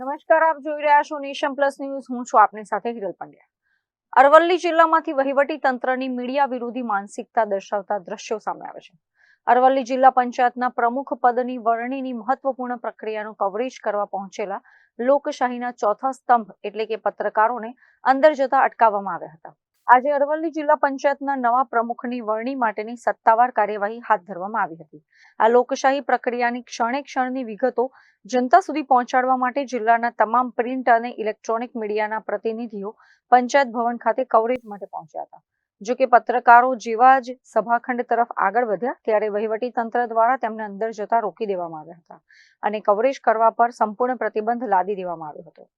નમસ્કાર, આપ જોઈ રહ્યા છો નેશન પ્લસ ન્યૂઝ. હું છું આપની સાથે હિરલ પંડ્યા. અરવલ્લી જિલ્લામાંથી વહીવટી તંત્રની મીડિયા વિરોધી માનસિકતા દર્શાવતા દ્રશ્યો સામે આવે છે. અરવલ્લી જિલ્લા પંચાયતના પ્રમુખ પદની વરણીની મહત્વપૂર્ણ પ્રક્રિયાનું કવરેજ કરવા પહોંચેલા લોકશાહીના ચોથા સ્તંભ એટલે કે પત્રકારોને અંદર જતા અટકાવવામાં આવ્યા હતા. આજે અરવલ્લી જિલ્લા પંચાયતના નવા પ્રમુખની વરણી માટેની સત્તાવાર કાર્યવાહી હાથ ધરવામાં આવી હતી. આ લોકશાહી પ્રક્રિયાની ક્ષણે ક્ષણની વિગતો જનતા સુધી પહોંચાડવા માટે જિલ્લાના તમામ પ્રિન્ટ અને ઇલેક્ટ્રોનિક મીડિયાના પ્રતિનિધિઓ પંચાયત ભવન ખાતે કવરેજ માટે પહોંચ્યા હતા. જો કે પત્રકારો જેવા જ સભાખંડ તરફ આગળ વધ્યા ત્યારે વહીવટી તંત્ર દ્વારા તેમને અંદર જતા રોકી દેવામાં આવ્યા હતા અને કવરેજ કરવા પર સંપૂર્ણ પ્રતિબંધ લાદી દેવામાં આવ્યો હતો.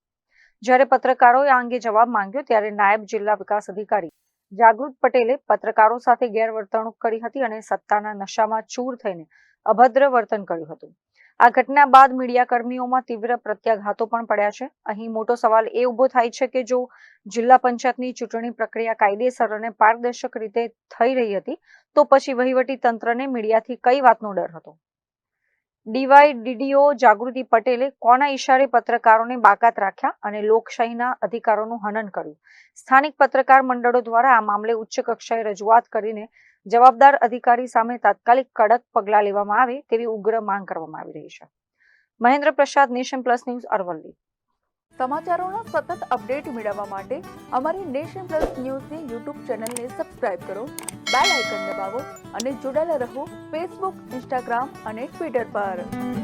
જ્યારે પત્રકારોએ આ અંગે જવાબ માંગ્યો ત્યારે નાયબ જિલ્લા વિકાસ અધિકારી જાગૃત પટેલે પત્રકારો સાથે ગેરવર્તણૂક કરી હતી અને સત્તાના નશામાં ચૂર થઈને અભદ્ર વર્તન કર્યું હતું. આ ઘટના બાદ મીડિયા કર્મીઓમાં તીવ્ર પ્રત્યાઘાતો પણ પડ્યા છે. અહીં મોટો સવાલ એ ઉભો થાય છે કે જો જિલ્લા પંચાયતની ચૂંટણી પ્રક્રિયા કાયદેસર અને પારદર્શક રીતે થઈ રહી હતી તો પછી વહીવટી તંત્રને મીડિયાથી કઈ વાતનો ડર હતો? ડીવાયડીડીઓ જાગૃતિ પટેલે કોના ઈશારે પત્રકારોને બાકાત રાખ્યા અને લોકશાહીના અધિકારોનું હનન કર્યું? સ્થાનિક પત્રકાર મંડળો દ્વારા આ મામલે ઉચ્ચ કક્ષાએ રજૂઆત કરીને જવાબદાર અધિકારી સામે તાત્કાલિક કડક પગલાં લેવામાં આવે તેવી ઉગ્ર માંગ કરવામાં આવી રહી છે. મહેન્દ્ર પ્રસાદ, નેશન પ્લસ ન્યૂઝ, અરવલ્લી. સમાચારોના સતત અપડેટ મેળવવા માટે અમારી નેશન પ્લસ ન્યૂઝની યુટ્યુબ ચેનલને સબસ્ક્રાઇબ કરો, બેલ આઇકન દબાવો અને જોડાયેલા રહો ફેસબુક, ઇન્સ્ટાગ્રામ અને ટ્વિટર પર.